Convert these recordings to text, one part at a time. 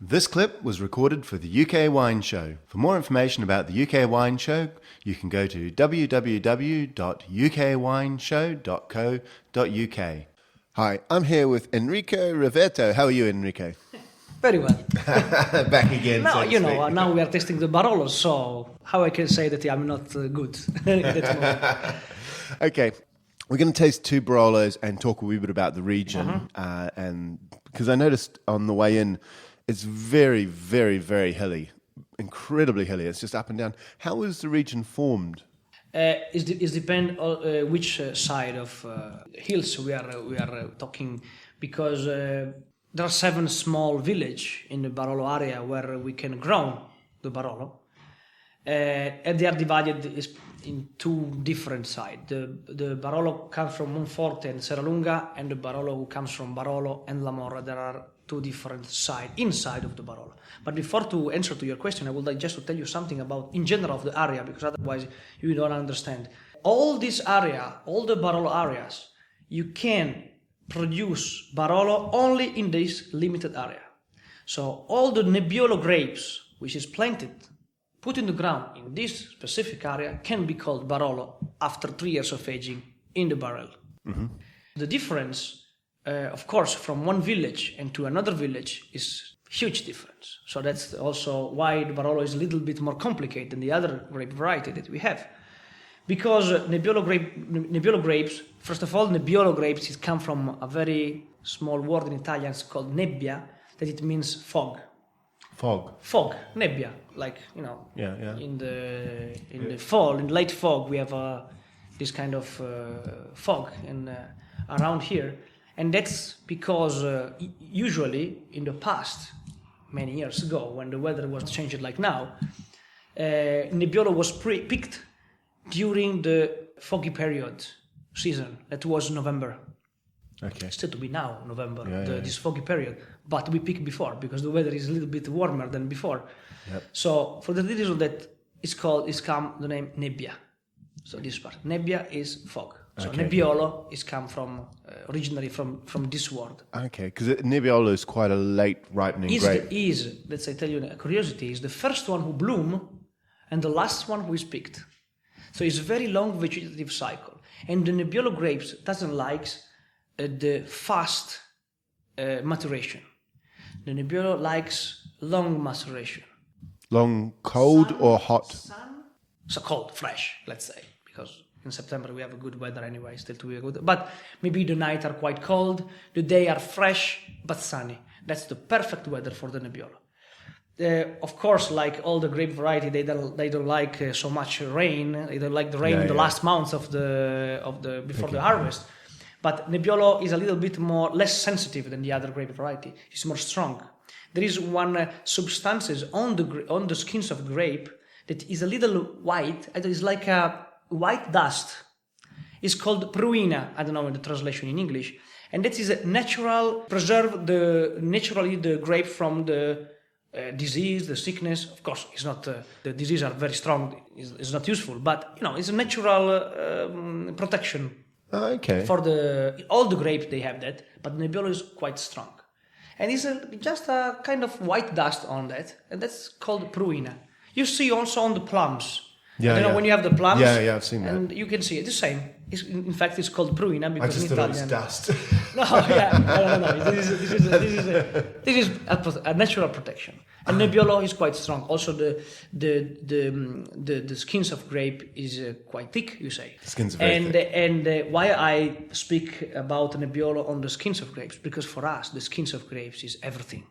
This clip was recorded for the UK Wine Show. For more information about the UK Wine Show, you can go to www.ukwineshow.co.uk. Hi, I'm here with Enrico Rivetto. How are you, Enrico? Very well. Back again. Now, so now we are testing the Barolo, so how I can say that I'm not good at that moment? Okay, we're going to taste two Barolos and talk a wee bit about the region. And because I noticed on the way in, it's very, very, very hilly, incredibly hilly. It's just up and down. How is the region formed? It depends on which side of hills we are talking, because there are 7 small villages in the Barolo area where we can grow the Barolo, and they are divided in 2 different sides. The Barolo comes from Monforte and Serralunga, and the Barolo who comes from Barolo and La Morra. There are 2 different sides inside of the Barolo. But before to answer to your question, I would like just to tell you something about in general of the area, because otherwise you don't understand. All this area, all the Barolo areas, you can produce Barolo only in this limited area. So all the Nebbiolo grapes, which is planted, put in the ground in this specific area, can be called Barolo after 3 years of aging in the barrel. Mm-hmm. The difference, of course, from one village and to another village is huge difference. So that's also why the Barolo is a little bit more complicated than the other grape variety that we have. Because Nebbiolo grapes, first of all, Nebbiolo grapes, it come from a very small word in Italian, it's called nebbia, that it means fog. Fog, nebbia, like, in the fall, in late fog, we have this kind of fog around here. And that's because usually in the past, many years ago, when the weather was changed like now, Nebbiolo was picked during the foggy period season. That was November. Okay. Still to be now, November, this foggy period. But we picked before because the weather is a little bit warmer than before. Yep. So for the reason that it's come the name nebbia. So this part, nebbia is fog. So Nebbiolo is come from originally from this word. Okay, because Nebbiolo is quite a late ripening grape. Let's say, tell you a curiosity, is the first one who bloom and the last one who is picked. So it's a very long vegetative cycle. And the Nebbiolo grapes doesn't like the fast maturation. The Nebbiolo likes long maturation. Long cold or hot? So cold, fresh, let's say, because in September we have a good weather anyway, still to be good. But maybe the nights are quite cold, the day are fresh but sunny. That's the perfect weather for the Nebbiolo. Of course, like all the grape variety, they don't like so much rain. They don't like the rain in the last months of the before the harvest. But Nebbiolo is a little bit less sensitive than the other grape variety. It's more strong. There is one substances on the skins of grape that is a little white. It's like a white dust. It's called pruina. I don't know the translation in English. And that is a natural naturally the grape from the disease, the sickness. Of course, it's not the disease are very strong. It's not useful, but it's a natural protection. Okay. For all the grapes they have that, but Nebbiolo is quite strong, and it's just a kind of white dust on that, and that's called pruina. You see also on the plums. When you have the plums. Yeah, I've seen that. And you can see it the same. In fact, it's called pruina because I just in thought Italian. it was dust. No. This is a natural protection. And Nebbiolo is quite strong. Also, the skins of grape is quite thick. You say. Skins are very thick. And why I speak about Nebbiolo on the skins of grapes, because for us the skins of grapes is everything.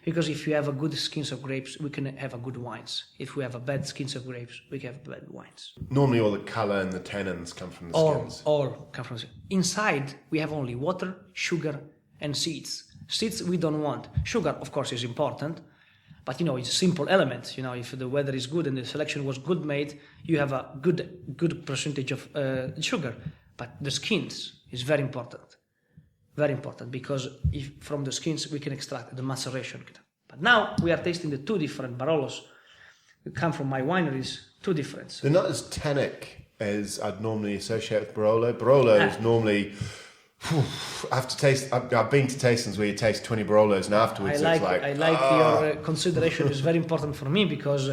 Because if you have a good skins of grapes, we can have a good wines. If we have a bad skins of grapes, we can have bad wines. Normally all the colour and the tannins come from the skins. All come from the skins. Inside, we have only water, sugar, and seeds. Seeds we don't want. Sugar, of course, is important, but it's a simple element. If the weather is good and the selection was good made, you have a good percentage of sugar. But the skins is very important. Very important, because from the skins we can extract the maceration. But now we are tasting the 2 different Barolos that come from my wineries, 2 different. They're not as tannic as I'd normally associate with Barolo. Barolo is normally I have to taste. I've been to tastings where you taste 20 Barolos, and afterwards I it's like. your consideration is very important for me, because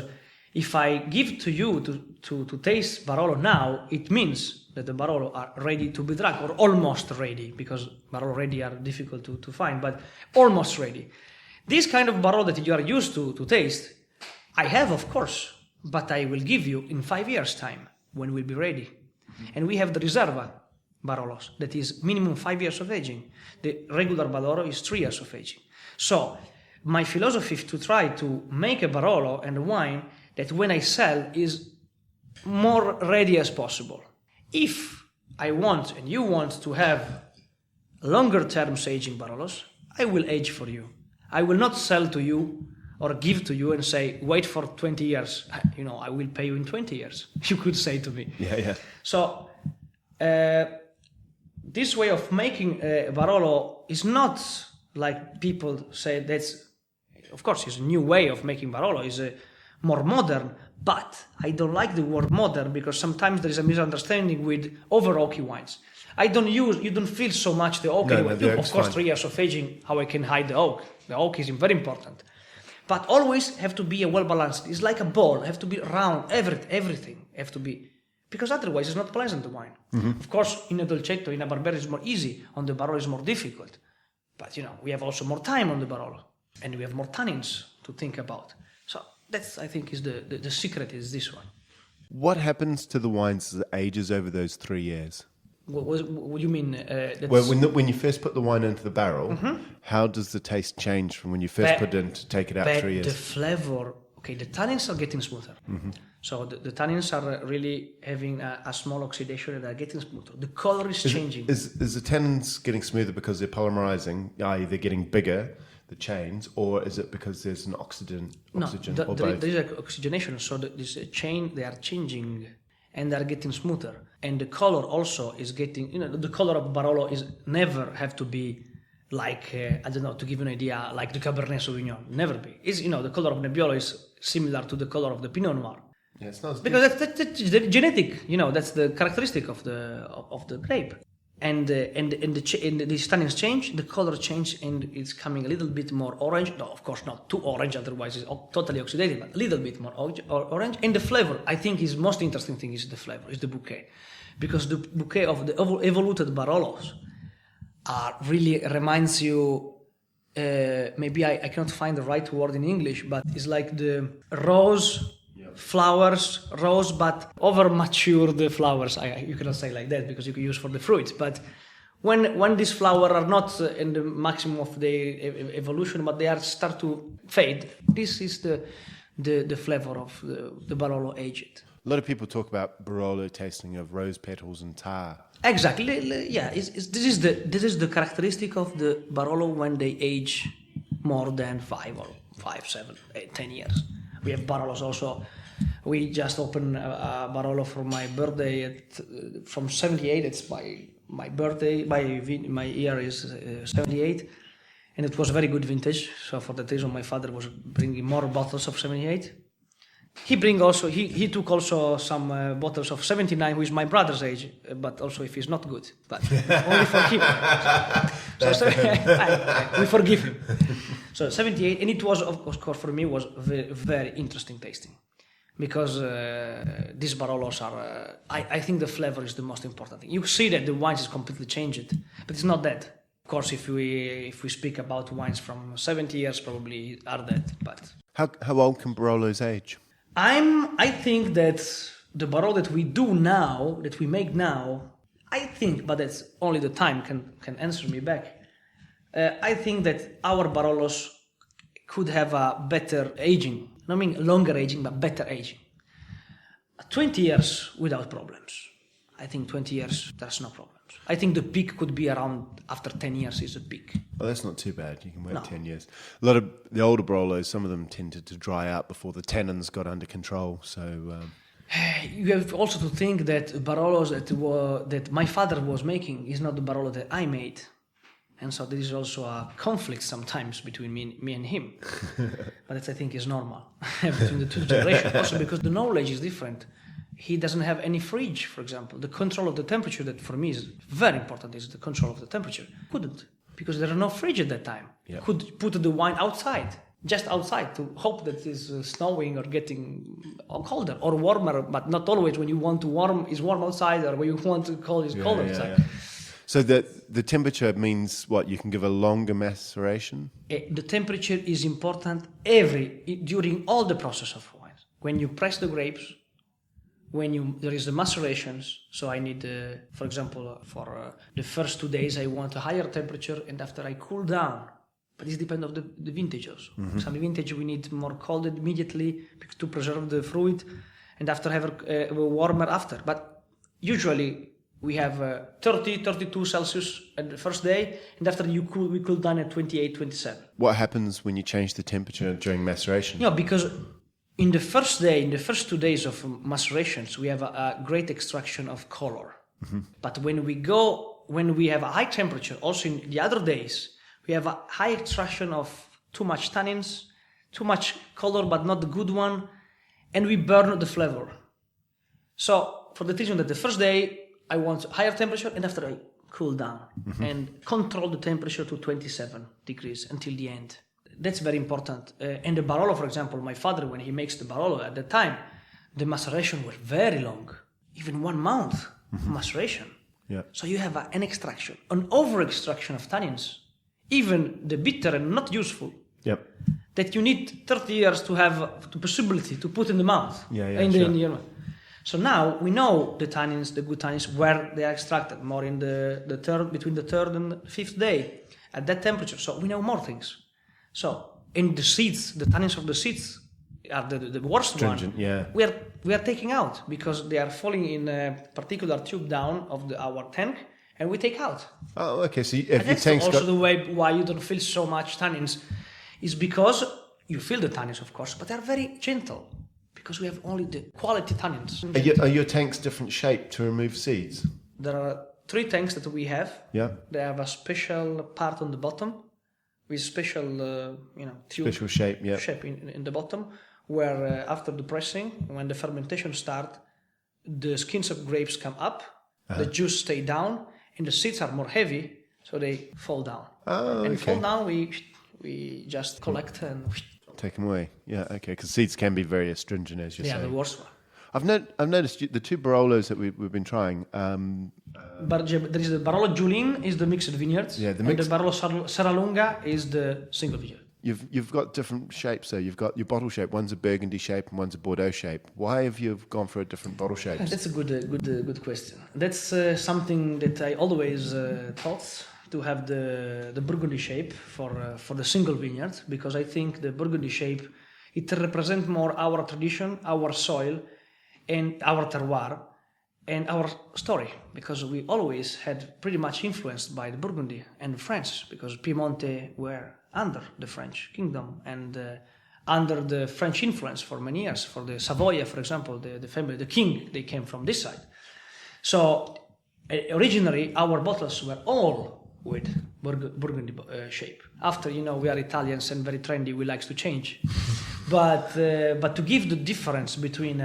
if I give to you to taste Barolo now, it means that the Barolo are ready to be drunk, or almost ready, because Barolo ready are difficult to find, but almost ready. This kind of Barolo that you are used to taste, I have, of course, but I will give you in 5 years' time when we'll be ready. And we have the Reserva Barolos, that is minimum 5 years of aging. The regular Barolo is 3 years of aging. So my philosophy is to try to make a Barolo and a wine that when I sell is more ready as possible. If I want and you want to have longer term aging Barolos, I will age for you. I will not sell to you or give to you and say, wait for 20 years. I will pay you in 20 years. You could say to me. Yeah. So this way of making Barolo is not like people say that's, of course, it's a new way of making Barolo, is more modern, but I don't like the word modern because sometimes there is a misunderstanding with over oaky wines. You don't feel so much the oak. No, of course, 3 years of aging, how I can hide the oak. The oak is very important. But always have to be a well-balanced. It's like a ball, have to be round, everything have to be. Because otherwise it's not pleasant, the wine. Mm-hmm. Of course, in a Dolcetto, in a Barbera it's more easy. On the Barolo it's more difficult. But, we have also more time on the Barolo. And we have more tannins to think about. So that's, I think, is the secret is this one. What happens to the wines as it ages over those 3 years? What do you mean? Well, when you first put the wine into the barrel, mm-hmm. How does the taste change from when you first put it in to take it out 3 years? The flavor, the tannins are getting smoother. Mm-hmm. So the tannins are really having a small oxidation and are getting smoother. The color is changing. Is the tannins getting smoother because they're polymerizing, i.e. they're getting bigger, the chains, or is it because there's an oxygen or both? There is oxygenation, so this chain, they are changing and they are getting smoother. And the color also is getting, the color of Barolo is never have to be like, to give you an idea, like the Cabernet Sauvignon. Never be. The color of Nebbiolo is similar to the color of the Pinot Noir. Yeah, it smells because that's the genetic, that's the characteristic of the grape. And the tannins change, the color change, and it's coming a little bit more orange. No, of course not too orange, otherwise it's totally oxidated, but a little bit more orange. And the flavor, I think, is most interesting thing is the flavor, is the bouquet. Because the bouquet of the evoluted Barolos really reminds you, maybe I cannot find the right word in English, but it's like the rose flowers, but over matured flowers. You cannot say like that because you can use for the fruits. But when these flowers are not in the maximum of the evolution, but they start to fade, this is the flavor of the Barolo aged. A lot of people talk about Barolo tasting of rose petals and tar. Exactly, yeah. This is the characteristic of the Barolo when they age more than 5, 7, 8, 10 years. We have Barolos also. We just opened a Barolo for my birthday from 78. It's my birthday. My year is 78, and it was a very good vintage. So for that reason, my father was bringing more bottles of 78. He took also some bottles of 79, who is my brother's age, but also if he's not good, but only for him. We forgive him. So 78, and it was, of course, for me was very, very interesting tasting, because these Barolos are, I think the flavor is the most important thing. You see that the wines is completely changed, but it's not that. Of course, if we speak about wines from 70 years, probably are that. But how old can Barolos age? I think that the Barolo that we do now, that we make now, I think, but that's only the time can answer me back. I think that our Barolos could have a better aging. I mean longer aging, but better aging. 20 years without problems. I think 20 years, there's no problems. I think the peak could be around after 10 years is a peak. Well, that's not too bad. You can wait 10 years. A lot of the older Barolos, some of them tended to dry out before the tannins got under control. So you have also to think that Barolos that my father was making is not the Barolo that I made. And so there is also a conflict sometimes between me and him. But that I think is normal between the two generations. Also because the knowledge is different. he doesn't have any fridge, for example. The control of the temperature, that for me is very important, is the control of the temperature. Couldn't, because there are no fridge at that time. Yep. Could put the wine outside, just outside, to hope that it's snowing or getting colder or warmer, but not always. When you want to warm, it's warm outside, or when you want to cold, it's cold outside. Yeah. So the temperature means what? You can give a longer maceration? The temperature is important during all the process of wines. When you press the grapes, there is the macerations. So I need, for example, for the first 2 days, I want a higher temperature, and after I cool down. But this depends on the vintage also. Mm-hmm. Some vintage we need more cold immediately to preserve the fruit, and after have a warmer after. But usually we have 30, 32 Celsius at the first day, and after we cool down at 28, 27. What happens when you change the temperature during maceration? Yeah, because in the first 2 days of macerations, we have a great extraction of color. Mm-hmm. But when we have a high temperature, also in the other days, we have a high extraction of too much tannins, too much color, but not the good one, and we burn the flavor. So for the reason that the first day, I want higher temperature, and after I cool down and control the temperature to 27 degrees until the end. That's very important. And the Barolo, for example, my father, when he makes the Barolo at that time, the maceration was very long, even 1 month maceration. Yeah. So you have an extraction, an over-extraction of tannins, even the bitter and not useful. Yep. That you need 30 years to have the possibility to put in the mouth. In the mouth. So now we know the tannins, the good tannins, where they are extracted, more in between the third and fifth day, at that temperature. So we know more things. So in the seeds, the tannins of the seeds are the worst Stringent, one. Yeah. We are taking out because they are falling in a particular tube down of our tank, and we take out. Oh, okay. So That's also the way why you don't feel so much tannins, is because you feel the tannins, of course, but they are very gentle. Because we have only the quality tannins. Are your tanks different shape to remove seeds? There are 3 tanks that we have. Yeah. They have a special part on the bottom with special, tube. Special shape, yeah. Shape in the bottom, where after the pressing, when the fermentation starts, the skins of grapes come up, the juice stay down, and the seeds are more heavy, so they fall down. Oh, and okay. fall down, we just collect and take them away. Yeah, okay. Because seeds can be very astringent, as you say. Yeah, the worst one. I've noticed the 2 Barolos that we've been trying. But there is the Barolo Julin is the mixed vineyards, and the Barolo Serralunga is the single vineyard. You've got different shapes, so you've got your bottle shape. One's a Burgundy shape and one's a Bordeaux shape. Why have you gone for a different bottle shape? That's a good question. That's something that I always thought, to have the Burgundy shape for the single vineyard, because I think the Burgundy shape, it represents more our tradition, our soil, and our terroir, and our story, because we always had pretty much influenced by the Burgundy and France, because Piemonte were under the French kingdom and under the French influence for many years. For the Savoy, for example, the family, the king, they came from this side. So originally our bottles were all with Burgundy shape. After, we are Italians and very trendy, we like to change. But to give the difference between,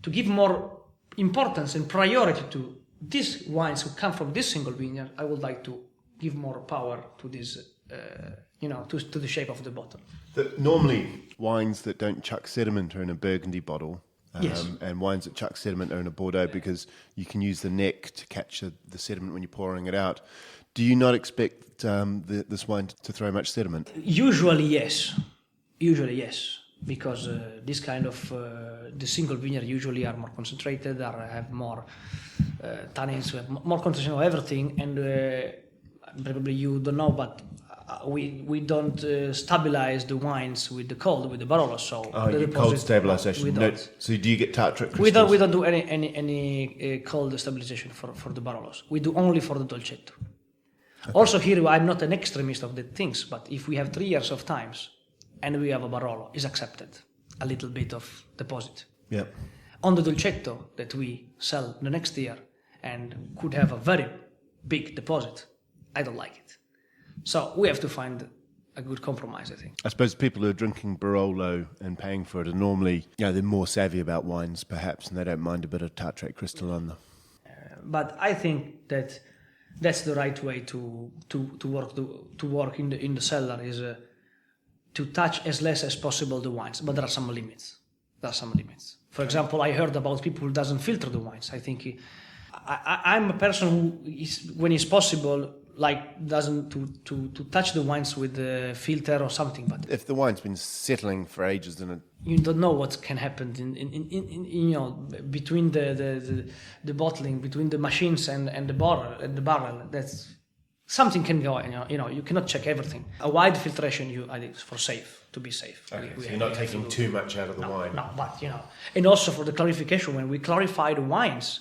to give more importance and priority to these wines who come from this single vineyard, I would like to give more power to this, to the shape of the bottle. Normally, wines that don't chuck sediment are in a Burgundy bottle. Yes. And wines that chuck sediment are in a Bordeaux, because you can use the neck to catch the sediment when you're pouring it out. Do you not expect this wine to throw much sediment? Usually yes, because this kind of the single vineyard usually are more concentrated, or have more tannins, have more concentration of everything, and probably you don't know, but we don't stabilize the wines with the Barolo. So you cold stabilization. No, so do you get tartaric crystals? We don't do any cold stabilization for the Barolos. We do only for the Dolcetto. Okay. Also here, I'm not an extremist of the things, but if we have 3 years of times and we have a Barolo, is accepted a little bit of deposit. Yeah. On the Dolcetto that we sell the next year and could have a very big deposit, I don't like it. So we have to find a good compromise, I think. I suppose people who are drinking Barolo and paying for it are normally, they're more savvy about wines, perhaps, and they don't mind a bit of Tartrat Crystal on them. But I think that that's the right way to work in the cellar is to touch as less as possible the wines. But there are some limits. For example, I heard about people who doesn't filter the wines. I think I'm a person who is, when it's possible, like doesn't to touch the wines with the filter or something. But if the wine's been settling for ages, then you don't know what can happen in between the bottling, between the machines and the barrel. That's something can go. You cannot check everything. A wide filtration, I think, to be safe. Okay, so you're not taking too much out of the wine. No, but and also for the clarification, when we clarify the wines,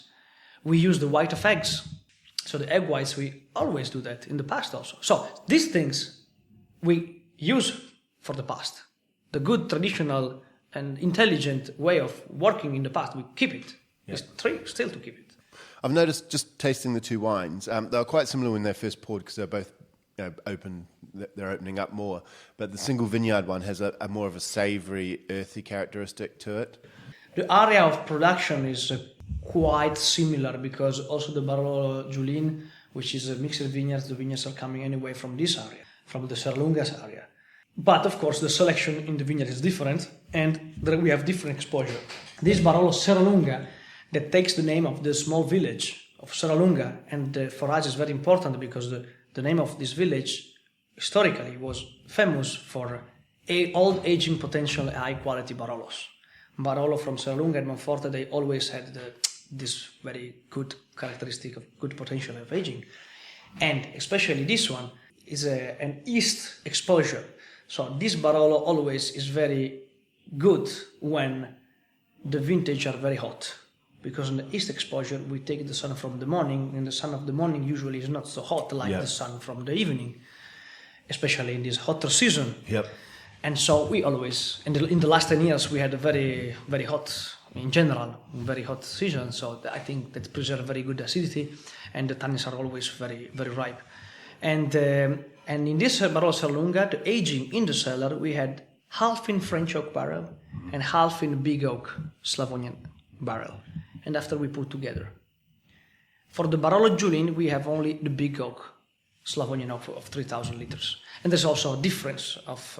we use the white of eggs. So the egg whites, we always do that in the past also. So these things we use for the past. The good, traditional, and intelligent way of working in the past, we keep it. Yeah. It's still to keep it. I've noticed just tasting the two wines, they're quite similar when they're first poured because they're both open. They're opening up more. But the single vineyard one has a more of a savoury, earthy characteristic to it. The area of production is quite similar because also the Barolo Giulin, which is a mixed vineyards, the vineyards are coming anyway from this area, from the Serralunga area. But of course the selection in the vineyard is different and we have different exposure. This Barolo Serralunga that takes the name of the small village of Serralunga, and for us is very important because the name of this village historically was famous for old aging potential high quality Barolos. Barolo from Serralunga and Monforte, they always had this very good characteristic of good potential of aging. And especially this one is an east exposure. So this Barolo always is very good when the vintage are very hot. Because in the east exposure, we take the sun from the morning, and the sun of the morning usually is not so hot like the sun from the evening, especially in this hotter season. Yep. And so we always, in the last 10 years, we had a very, very hot, in general, very hot season. So I think that preserves very good acidity, and the tannins are always very, very ripe. And in this Barolo Serralunga, the aging in the cellar, we had half in French oak barrel and half in big oak Slavonian barrel. And after we put together. For the Barolo Giulin, we have only the big oak Slavonian oak of 3,000 liters. And there's also a difference of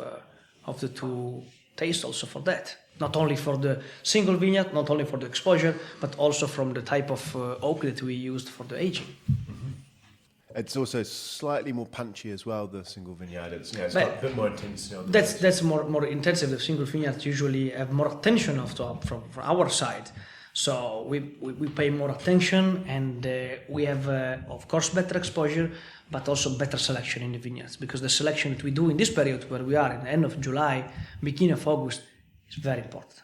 the two tastes also for that. Not only for the single vineyard, not only for the exposure, but also from the type of oak that we used for the aging. Mm-hmm. It's also slightly more punchy as well, the single vineyard. It's got a bit more intensity on the that's more intensive. The single vineyards usually have more attention from our side. So we pay more attention, and we have, of course, better exposure, but also better selection in the vineyards, because the selection that we do in this period where we are in the end of July, beginning of August, is very important.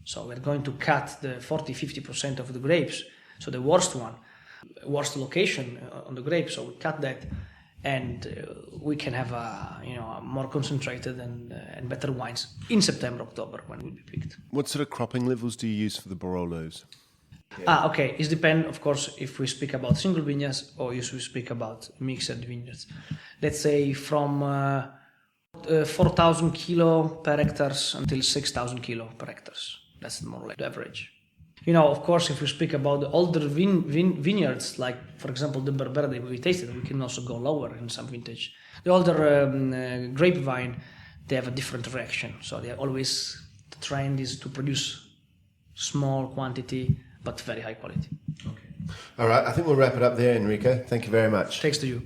So we're going to cut the 40-50% of the grapes, so the worst location on the grapes, so we cut that, and we can have a more concentrated and better wines in September, October when it will be picked. What sort of cropping levels do you use for the Barolos? Okay, it depends, of course, if we speak about single vineyards or if we speak about mixed vineyards. Let's say from 4,000 kilo per hectares until 6,000 kilo per hectares. That's more or less the average. Of course, if we speak about the older vineyards, like, for example, the Berbera that we tasted, we can also go lower in some vintage. The older grapevine, they have a different reaction. So the trend is to produce small quantity, but very high quality. Okay. All right, I think we'll wrap it up there, Enrico. Thank you very much. Thanks to you.